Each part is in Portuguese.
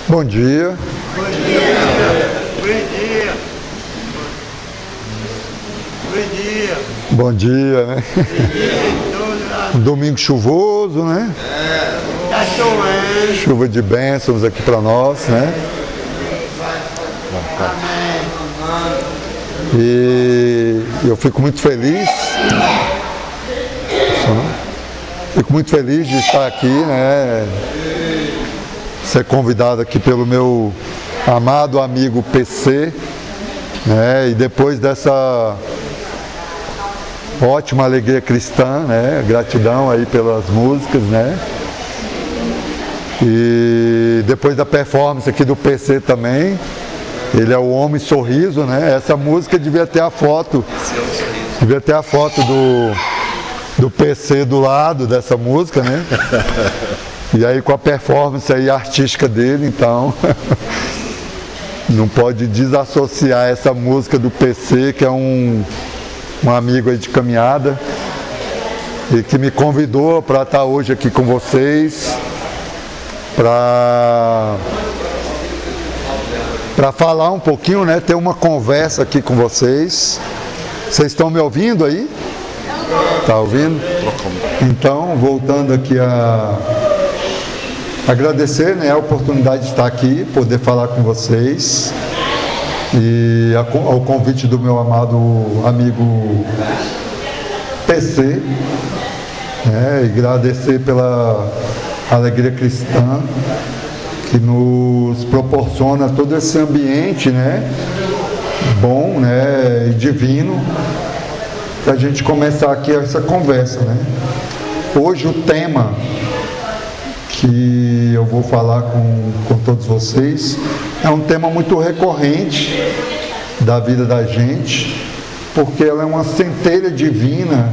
Bom dia. Bom dia. Bom dia. Bom dia, né? Um domingo chuvoso, né? Tá chovendo. Chuva de bênçãos aqui para nós, né? E eu fico muito feliz. Fico muito feliz de estar aqui, né? Ser convidado aqui pelo meu amado amigo PC, né? E depois dessa ótima alegria cristã, né? Gratidão aí pelas músicas, né? E depois da performance aqui do PC também, ele é o Homem Sorriso, né? Essa música devia ter a foto, do PC do lado dessa música, né? E aí com a performance aí artística dele, então não pode desassociar essa música do PC, que é um amigo aí de caminhada e que me convidou para estar hoje aqui com vocês, para falar um pouquinho, né? Ter uma conversa aqui com vocês. Vocês estão me ouvindo aí? Tá ouvindo? Então, voltando aqui a agradecer, né, a oportunidade de estar aqui, poder falar com vocês, e ao convite do meu amado amigo PC, né, e agradecer pela alegria cristã que nos proporciona todo esse ambiente, né, bom, né, e divino, para a gente começar aqui essa conversa, né. Hoje o tema que eu vou falar com todos vocês é um tema muito recorrente da vida da gente, porque ela é uma centelha divina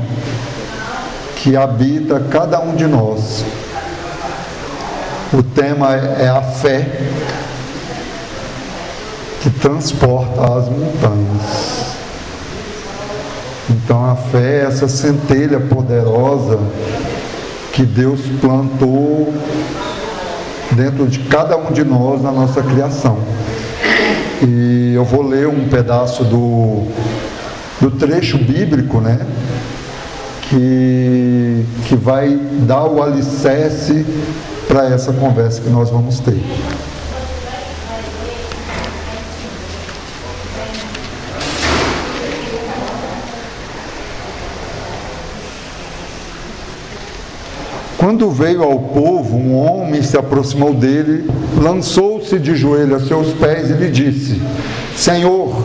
que habita cada um de nós. O tema é a fé que transporta as montanhas. Então a fé é essa centelha poderosa que Deus plantou dentro de cada um de nós na nossa criação. E eu vou ler um pedaço do trecho bíblico, né, que vai dar o alicerce para essa conversa que nós vamos ter. Quando veio ao povo, um homem se aproximou dele, lançou-se de joelho a seus pés e lhe disse: Senhor,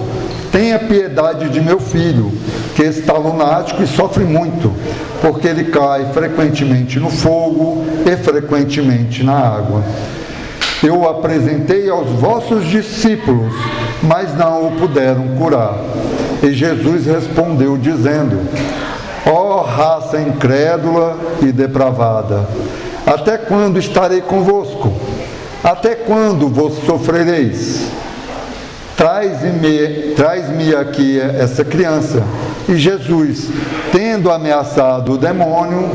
tenha piedade de meu filho, que está lunático e sofre muito, porque ele cai frequentemente no fogo e frequentemente na água. Eu o apresentei aos vossos discípulos, mas não o puderam curar. E Jesus respondeu, dizendo: Ó raça incrédula e depravada, até quando estarei convosco? Até quando vos sofrereis? Traz-me aqui essa criança. E Jesus, tendo ameaçado o demônio,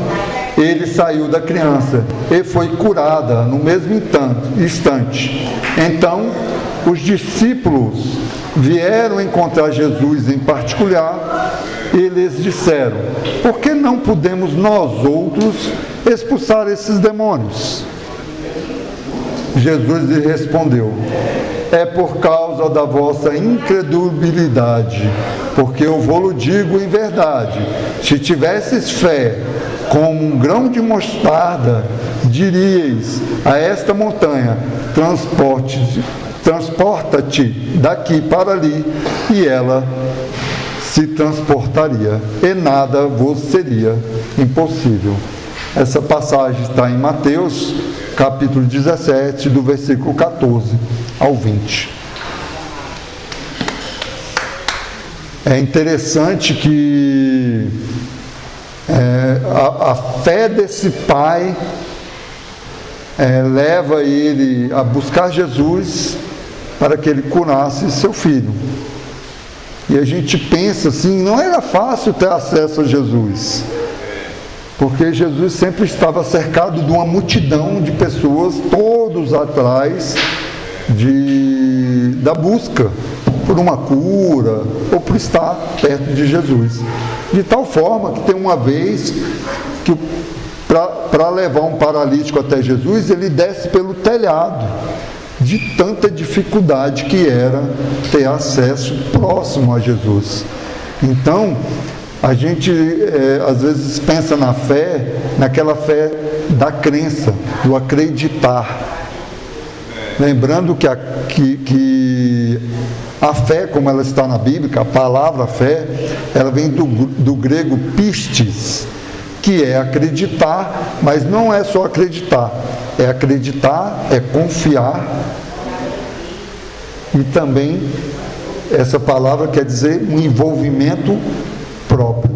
ele saiu da criança e foi curada no mesmo instante. Então, os discípulos vieram encontrar Jesus em particular e lhes disseram: por que não podemos nós outros expulsar esses demônios? Jesus lhe respondeu: é por causa da vossa incredulidade, porque eu vou-lo digo em verdade, se tivesses fé como um grão de mostarda, diríeis a esta montanha: transporta-te daqui para ali, e ela se transportaria, e nada vos seria impossível. Essa passagem está em Mateus, capítulo 17, do versículo 14 ao 20. É interessante que a fé desse pai leva ele a buscar Jesus para que ele curasse seu filho. E a gente pensa assim, não era fácil ter acesso a Jesus, porque Jesus sempre estava cercado de uma multidão de pessoas, todos atrás, da busca por uma cura ou por estar perto de Jesus. De tal forma que tem uma vez que para levar um paralítico até Jesus, ele desce pelo telhado, de tanta dificuldade que era ter acesso próximo a Jesus. Então, a gente às vezes pensa na fé, naquela fé da crença, do acreditar. Lembrando que a fé, como ela está na Bíblia, a palavra fé, ela vem do grego pistis, que é acreditar, mas não é só acreditar, é confiar, e também essa palavra quer dizer um envolvimento próprio.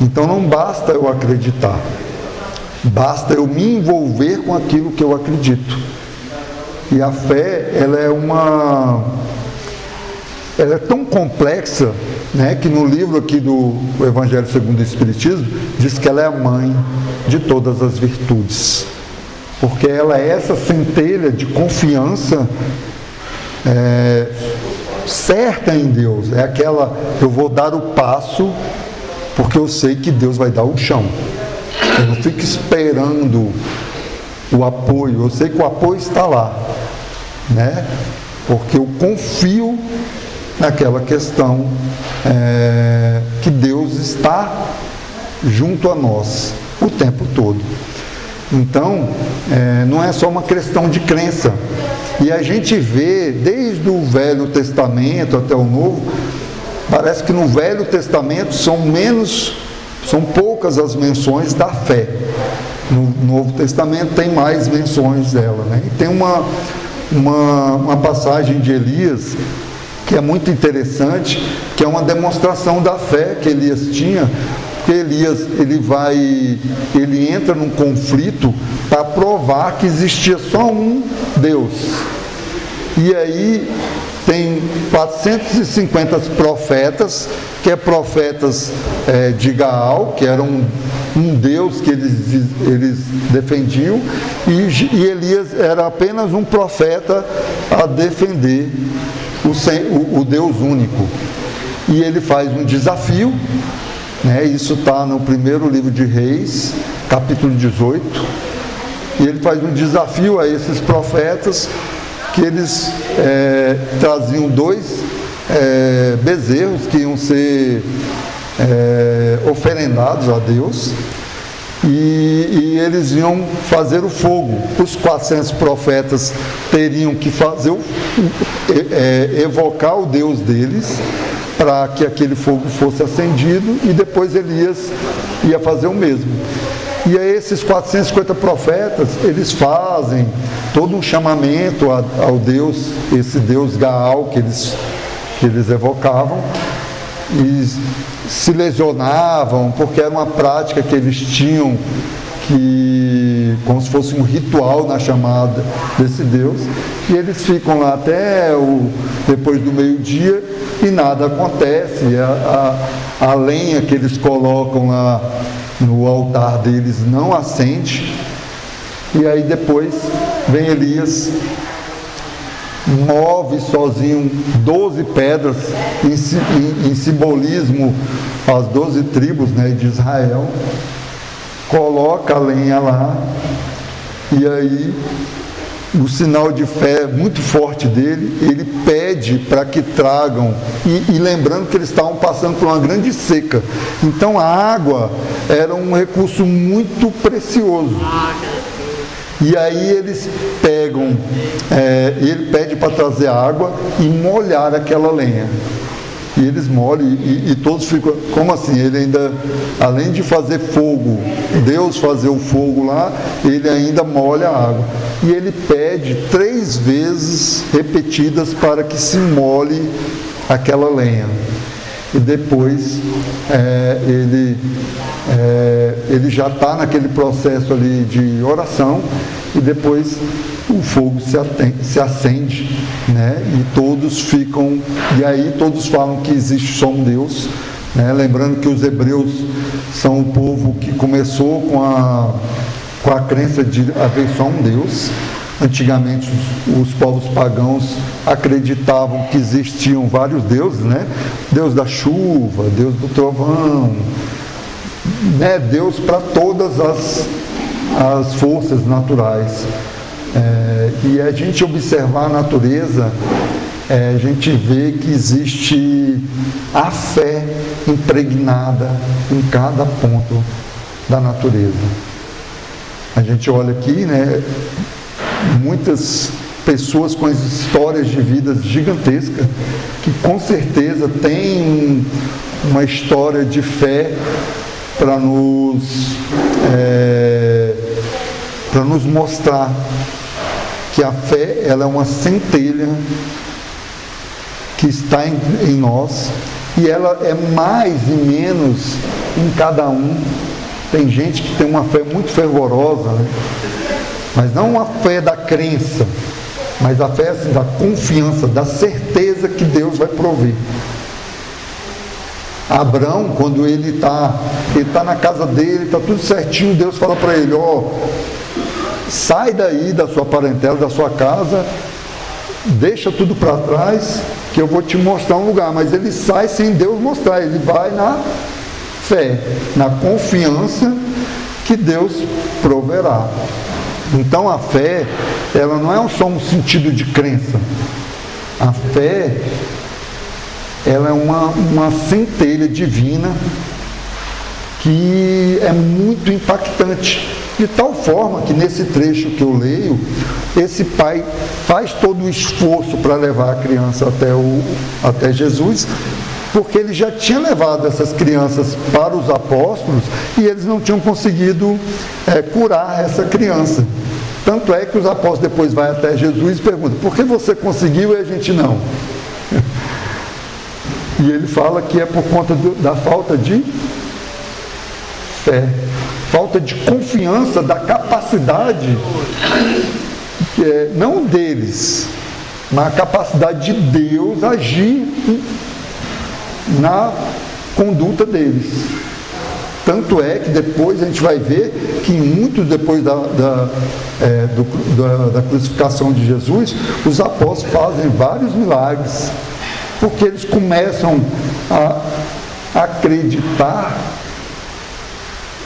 Então não basta eu acreditar, basta eu me envolver com aquilo que eu acredito. E a fé, ela é tão complexa, né, que no livro aqui do Evangelho segundo o Espiritismo, diz que ela é a mãe de todas as virtudes. Porque ela é essa centelha de confiança certa em Deus. É aquela, eu vou dar o passo porque eu sei que Deus vai dar o chão. Eu não fico esperando o apoio, eu sei que o apoio está lá, né? Porque eu confio naquela questão que Deus está junto a nós o tempo todo. Então, não é só uma questão de crença. E a gente vê, desde o Velho Testamento até o Novo, parece que no Velho Testamento são poucas as menções da fé. No Novo Testamento tem mais menções dela, né? E tem uma passagem de Elias que é muito interessante, que é uma demonstração da fé que Elias tinha, porque Elias ele entra num conflito para provar que existia só um Deus. E aí tem 450 profetas, que é profetas de Gaal, que era um Deus que eles defendiam, e Elias era apenas um profeta a defender o Deus único. E ele faz um desafio, né? Isso está no primeiro livro de Reis, capítulo 18, e ele faz um desafio a esses profetas, que eles traziam 2 bezerros que iam ser oferendados a Deus, e eles iam fazer o fogo. Os 400 profetas teriam que evocar o Deus deles para que aquele fogo fosse acendido, e depois Elias ia fazer o mesmo. E aí esses 450 profetas, eles fazem todo um chamamento ao Deus, esse Deus Gaal que eles evocavam, e se lesionavam, porque era uma prática que eles tinham, como se fosse um ritual na chamada desse Deus, e eles ficam lá até depois do meio-dia e nada acontece. A lenha que eles colocam lá no altar deles não acende, e aí depois vem Elias, move sozinho 12 pedras em simbolismo às 12 tribos, né, de Israel, coloca a lenha lá, e aí o sinal de fé muito forte dele, ele pede para que tragam, e lembrando que eles estavam passando por uma grande seca, então a água era um recurso muito precioso. E aí eles pegam, ele pede para trazer água e molhar aquela lenha. E eles molham, e todos ficam, como assim? Ele ainda, além de fazer fogo, Deus fazer o fogo lá, ele ainda molha a água. E ele pede 3 vezes repetidas para que se molhe aquela lenha. E depois ele já está naquele processo ali de oração, e depois o fogo se acende, né? E todos ficam, e aí todos falam que existe só um Deus, né? Lembrando que os hebreus são o povo que começou com a crença de haver só um Deus, Antigamente os povos pagãos acreditavam que existiam vários deuses, né? Deus da chuva, Deus do trovão, né? Deus para todas as forças naturais. E a gente observar a natureza, a gente vê que existe a fé impregnada em cada ponto da natureza. A gente olha aqui, né? Muitas pessoas com histórias de vida gigantescas, que com certeza têm uma história de fé para nos mostrar que a fé, ela é uma centelha que está em nós, e ela é mais e menos em cada um. Tem gente que tem uma fé muito fervorosa, né? Mas não uma fé da crença, mas a fé assim, da confiança, da certeza que Deus vai prover. Abraão, quando ele tá na casa dele, está tudo certinho, Deus fala para ele, sai daí da sua parentela, da sua casa, deixa tudo para trás, que eu vou te mostrar um lugar. Mas ele sai sem Deus mostrar, ele vai na fé, na confiança que Deus proverá. Então a fé, ela não é só um sentido de crença. A fé, ela é uma centelha divina que é muito impactante. De tal forma que nesse trecho que eu leio, esse pai faz todo o esforço para levar a criança até Jesus, porque ele já tinha levado essas crianças para os apóstolos e eles não tinham conseguido curar essa criança. Tanto é que os apóstolos depois vão até Jesus e perguntam, por que você conseguiu e a gente não? E ele fala que é por conta da falta de fé, falta de confiança, da capacidade, não deles, mas a capacidade de Deus agir na conduta deles. Tanto é que depois a gente vai ver que muito depois da crucificação de Jesus, os apóstolos fazem vários milagres, porque eles começam a acreditar,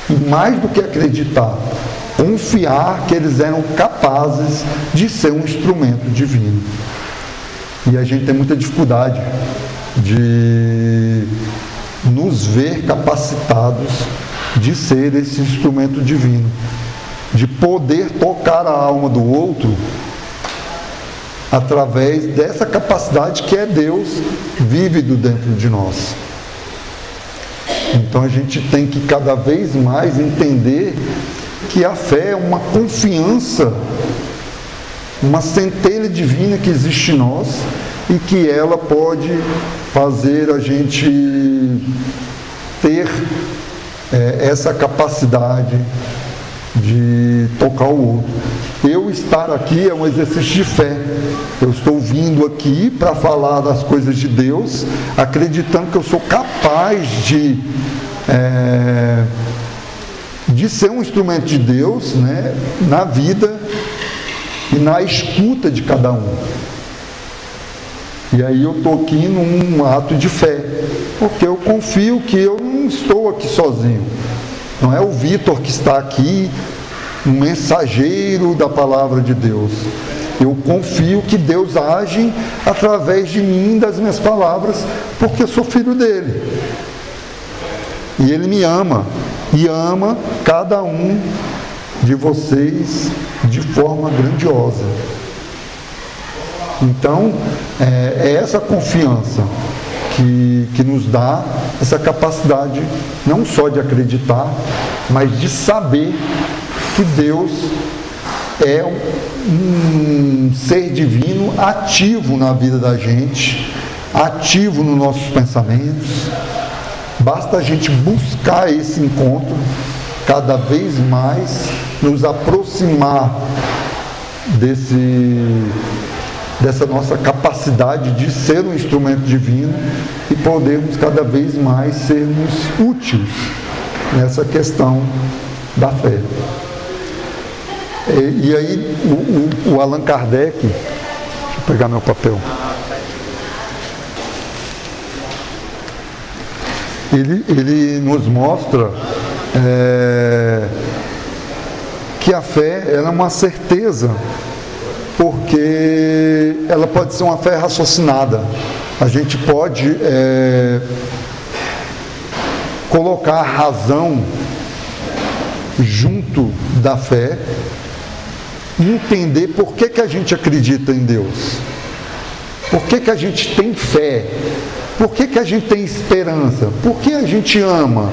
e mais do que acreditar, confiar que eles eram capazes de ser um instrumento divino. E a gente tem muita dificuldade de nos ver capacitados de ser esse instrumento divino, de poder tocar a alma do outro através dessa capacidade que é Deus vívido dentro de nós. Então a gente tem que cada vez mais entender que a fé é uma confiança, uma centelha divina que existe em nós e que ela pode fazer a gente ter essa capacidade de tocar o outro. Eu estar aqui é um exercício de fé. Eu estou vindo aqui para falar das coisas de Deus, acreditando que eu sou capaz de ser um instrumento de Deus, né, na vida e na escuta de cada um. E aí eu estou aqui num ato de fé, porque eu confio que eu não estou aqui sozinho. Não é o Vitor que está aqui, um mensageiro da palavra de Deus. Eu confio que Deus age através de mim, das minhas palavras, porque eu sou filho dele. E ele me ama, e ama cada um de vocês de forma grandiosa. Então, é essa confiança que nos dá essa capacidade não só de acreditar, mas de saber que Deus é um ser divino ativo na vida da gente, ativo nos nossos pensamentos. Basta a gente buscar esse encontro, cada vez mais nos aproximar dessa nossa capacidade de ser um instrumento divino e podermos cada vez mais sermos úteis nessa questão da fé. E aí o Allan Kardec, deixa eu pegar meu papel, ele nos mostra que a fé ela é uma certeza, porque ela pode ser uma fé raciocinada. A gente pode colocar a razão junto da fé e entender por que a gente acredita em Deus, por que a gente tem fé, por que a gente tem esperança, por que a gente ama.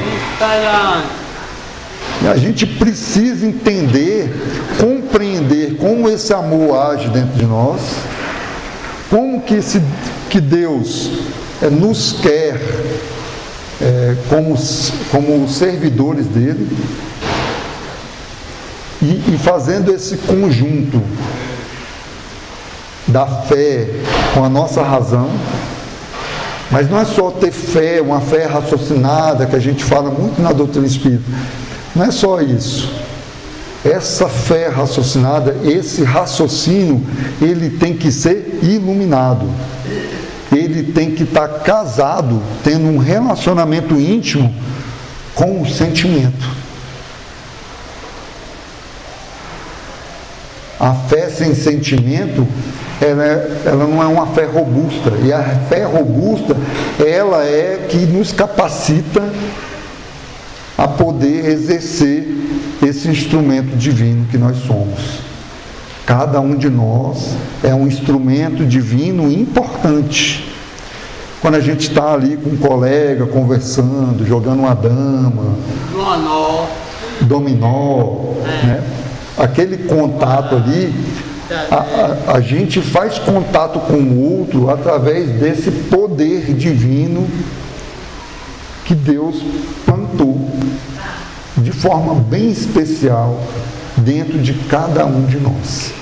E a gente precisa entender, compreender como esse amor age dentro de nós, como que Deus nos quer como servidores dele, e fazendo esse conjunto da fé com a nossa razão. Mas não é só ter fé, uma fé raciocinada, que a gente fala muito na doutrina espírita. Não é só isso. Essa fé raciocinada, esse raciocínio, ele tem que ser iluminado. Ele tem que estar casado, tendo um relacionamento íntimo com o sentimento. A fé sem sentimento, ela não é uma fé robusta. E a fé robusta, ela é que nos capacita a poder exercer esse instrumento divino que nós somos. Cada um de nós é um instrumento divino importante. Quando a gente está ali com um colega, conversando, jogando uma dama, dominó, né? Aquele contato ali, a gente faz contato com o outro através desse poder divino que Deus plantou de forma bem especial dentro de cada um de nós.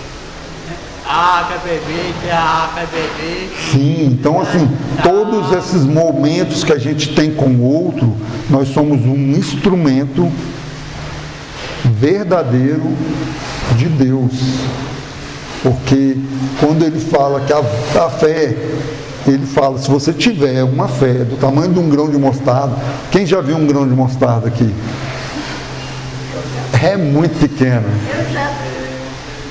Sim, então assim, todos esses momentos que a gente tem com o outro, nós somos um instrumento verdadeiro de Deus. Porque quando ele fala que a fé, ele fala, se você tiver uma fé do tamanho de um grão de mostarda, quem já viu um grão de mostarda aqui? É muito pequeno.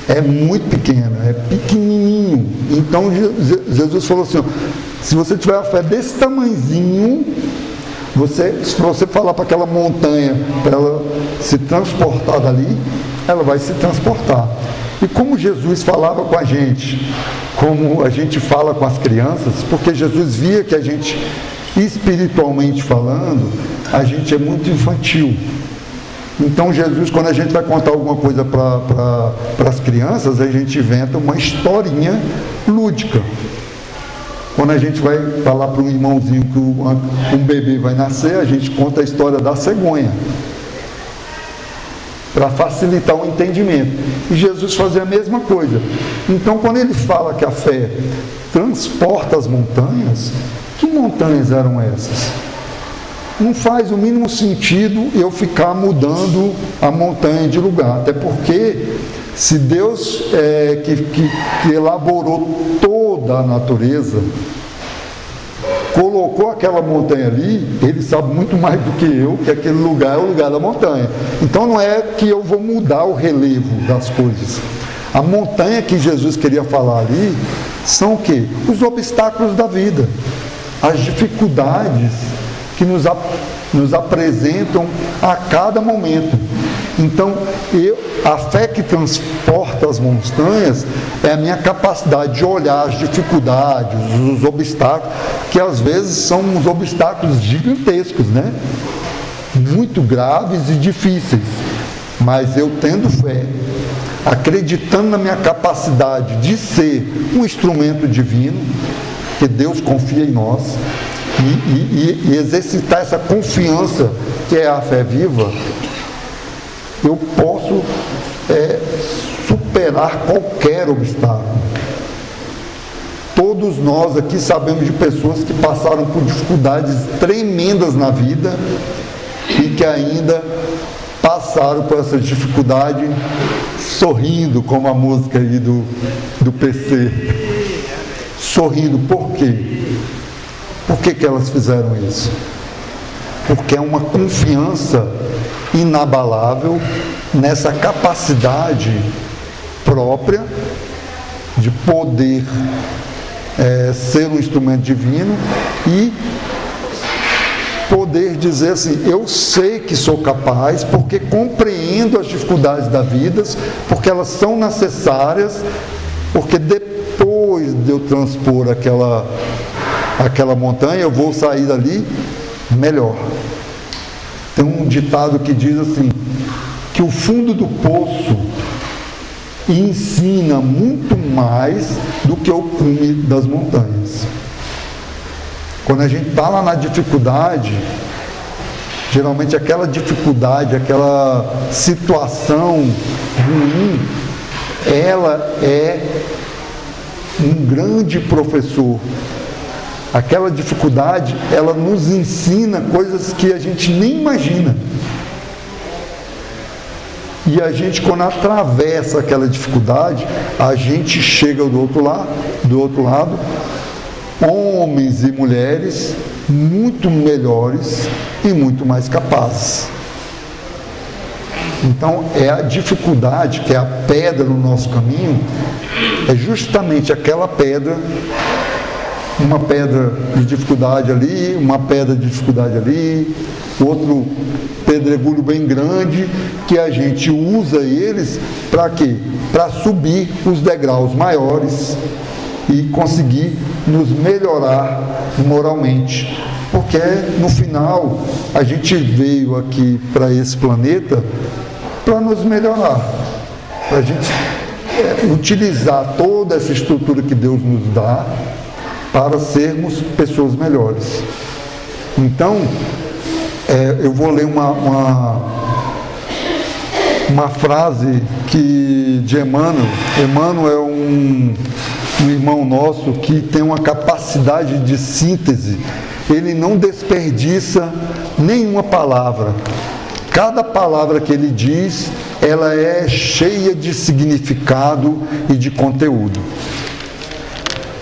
É muito pequeno, é pequenininho. Então Jesus falou assim, ó, se você tiver uma fé desse tamanhozinho, se você falar para aquela montanha, para ela se transportar dali, ela vai se transportar. E como Jesus falava com a gente, como a gente fala com as crianças, porque Jesus via que a gente, espiritualmente falando, a gente é muito infantil. Então Jesus, quando a gente vai contar alguma coisa para as crianças, a gente inventa uma historinha lúdica. Quando a gente vai falar para um irmãozinho que um bebê vai nascer, a gente conta a história da cegonha, para facilitar o entendimento. E Jesus fazia a mesma coisa. Então, quando ele fala que a fé transporta as montanhas, que montanhas eram essas? Não faz o mínimo sentido eu ficar mudando a montanha de lugar, até porque se Deus que elaborou toda a natureza, colocou aquela montanha ali, ele sabe muito mais do que eu que aquele lugar é o lugar da montanha. Então não é que eu vou mudar o relevo das coisas. A montanha que Jesus queria falar ali são o quê? Os obstáculos da vida, as dificuldades que nos apresentam a cada momento. Então, a fé que transporta as montanhas é a minha capacidade de olhar as dificuldades, os obstáculos, que às vezes são uns obstáculos gigantescos, né? Muito graves e difíceis. Mas eu tendo fé, acreditando na minha capacidade de ser um instrumento divino, que Deus confia em nós, e exercitar essa confiança que é a fé viva, eu posso superar qualquer obstáculo. Todos nós aqui sabemos de pessoas que passaram por dificuldades tremendas na vida e que ainda passaram por essa dificuldade sorrindo, como a música aí do PC. Sorrindo, por quê? Por que elas fizeram isso? Porque é uma confiança inabalável nessa capacidade própria de poder ser um instrumento divino e poder dizer assim, eu sei que sou capaz, porque compreendo as dificuldades da vida, porque elas são necessárias, porque depois de eu transpor aquela montanha, eu vou sair dali melhor. Tem um ditado que diz assim, que o fundo do poço ensina muito mais do que o cume das montanhas. Quando a gente está lá na dificuldade, geralmente aquela dificuldade, aquela situação ruim, ela é um grande professor. Aquela dificuldade, ela nos ensina coisas que a gente nem imagina. E a gente, quando atravessa aquela dificuldade, a gente chega do outro lado, homens e mulheres muito melhores e muito mais capazes. Então, é a dificuldade, que é a pedra no nosso caminho, é justamente aquela pedra, uma pedra de dificuldade ali, uma pedra de dificuldade ali, outro pedregulho bem grande, que a gente usa eles para quê? Para subir os degraus maiores e conseguir nos melhorar moralmente. Porque no final a gente veio aqui para esse planeta para nos melhorar, para a gente utilizar toda essa estrutura que Deus nos dá para sermos pessoas melhores. Então, eu vou ler uma frase de Emmanuel. Emmanuel é um irmão nosso que tem uma capacidade de síntese. Ele não desperdiça nenhuma palavra. Cada palavra que ele diz, ela é cheia de significado e de conteúdo.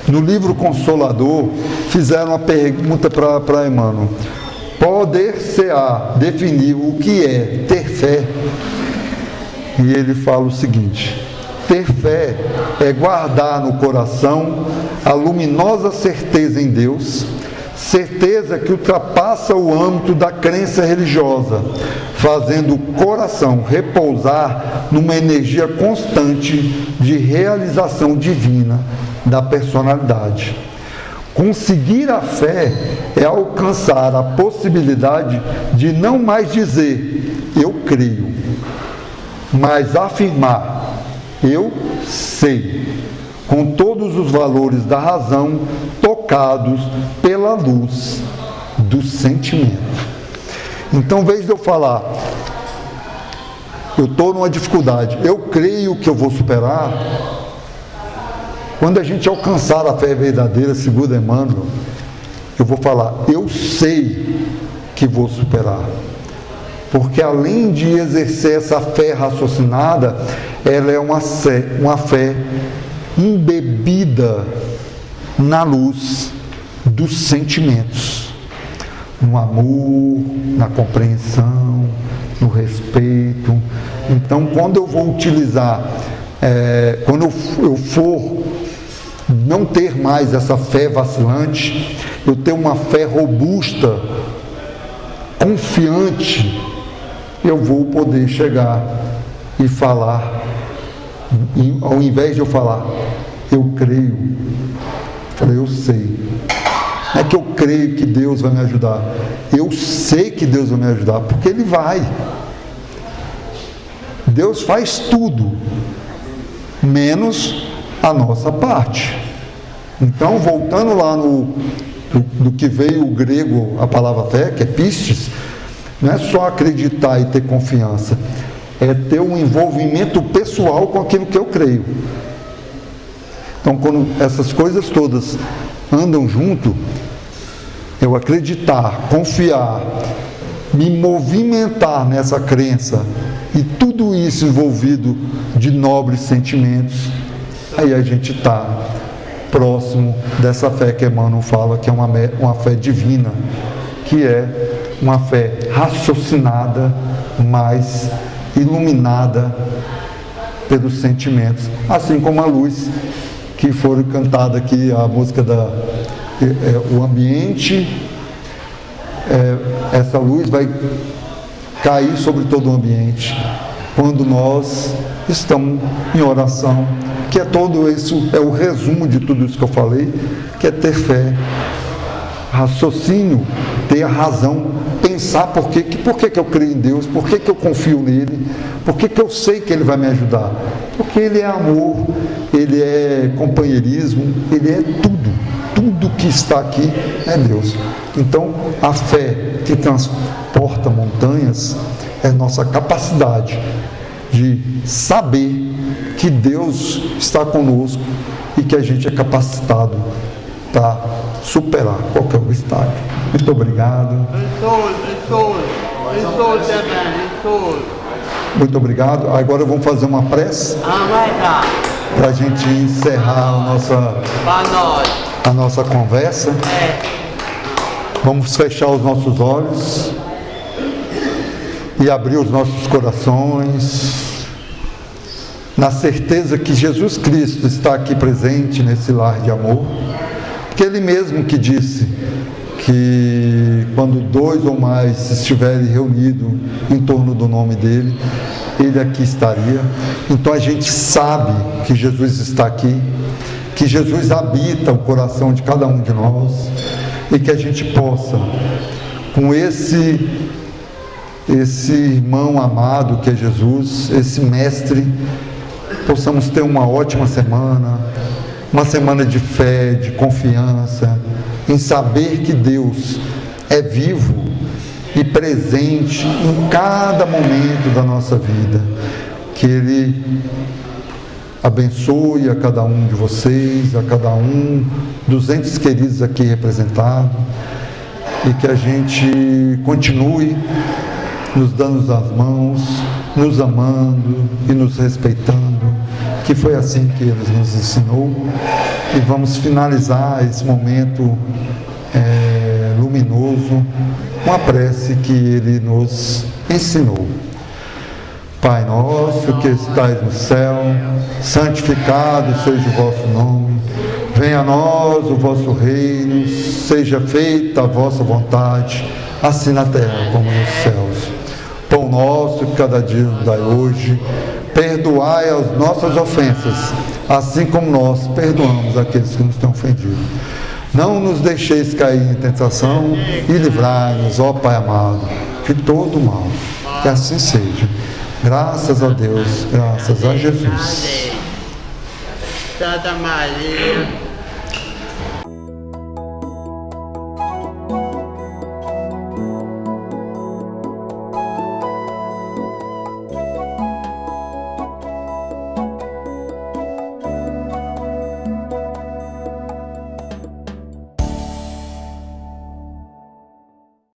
No livro Consolador, fizeram uma pergunta para Emmanuel. Poder-se-á definir o que é ter fé? E ele fala o seguinte: ter fé é guardar no coração a luminosa certeza em Deus, certeza que ultrapassa o âmbito da crença religiosa, fazendo o coração repousar numa energia constante de realização divina da personalidade. Conseguir a fé é alcançar a possibilidade de não mais dizer eu creio, mas afirmar eu sei, com todos os valores da razão tocados pela luz do sentimento. Então, em vez de eu falar, eu estou numa dificuldade, eu creio que eu vou superar, quando a gente alcançar a fé verdadeira, segundo Emmanuel, eu vou falar, eu sei que vou superar. Porque além de exercer essa fé raciocinada, ela é uma fé embebida na luz dos sentimentos, no amor, na compreensão, no respeito. Então, quando eu vou utilizar, quando eu for não ter mais essa fé vacilante, eu ter uma fé robusta, confiante, eu vou poder chegar e falar, ao invés de eu falar, eu creio, eu sei. Não é que eu creio que Deus vai me ajudar, eu sei que Deus vai me ajudar, porque Ele vai. Deus faz tudo, menos a nossa parte. Então, voltando lá do que veio o grego, a palavra fé, que é pistes, não é só acreditar e ter confiança, é ter um envolvimento pessoal com aquilo que eu creio. Então, quando essas coisas todas andam junto, eu acreditar, confiar, me movimentar nessa crença e tudo isso envolvido de nobres sentimentos, aí a gente está próximo dessa fé que Emmanuel fala, que é uma fé divina, que é uma fé raciocinada, mas iluminada pelos sentimentos, assim como a luz que foi cantada aqui, a música o ambiente, essa luz vai cair sobre todo o ambiente quando nós estamos em oração, que é todo isso, é o resumo de tudo isso que eu falei, que é ter fé, raciocínio, ter a razão, pensar por que eu creio em Deus, por que eu confio nele, por que eu sei que ele vai me ajudar, porque ele é amor, ele é companheirismo, ele é tudo que está aqui é Deus. Então a fé que transporta montanhas é nossa capacidade de saber que Deus está conosco e que a gente é capacitado para superar qualquer obstáculo. Muito obrigado. Muito obrigado. Agora vamos fazer uma prece para a gente encerrar a nossa conversa. Vamos fechar os nossos olhos e abrir os nossos corações na certeza que Jesus Cristo está aqui presente nesse lar de amor, porque Ele mesmo que disse que quando 2 ou mais estiverem reunidos em torno do nome dEle, Ele aqui estaria. Então a gente sabe que Jesus está aqui, que Jesus habita o coração de cada um de nós, e que a gente possa, com esse irmão amado que é Jesus, esse mestre, possamos ter uma ótima semana, uma semana de fé, de confiança, em saber que Deus é vivo e presente em cada momento da nossa vida, que Ele abençoe a cada um de vocês, a cada um dos entes queridos aqui representados, e que a gente continue nos dando as mãos, nos amando e nos respeitando, que foi assim que Ele nos ensinou. E vamos finalizar esse momento luminoso com a prece que Ele nos ensinou. Pai nosso que estais no céu, santificado seja o vosso nome, venha a nós o vosso reino, seja feita a vossa vontade, assim na terra como nos céus. Pão nosso que cada dia nos dai hoje, perdoai as nossas ofensas, assim como nós perdoamos aqueles que nos têm ofendido. Não nos deixeis cair em tentação e livrai-nos, ó Pai amado, de todo mal. Que assim seja. Graças a Deus, graças a Jesus. Santa Maria.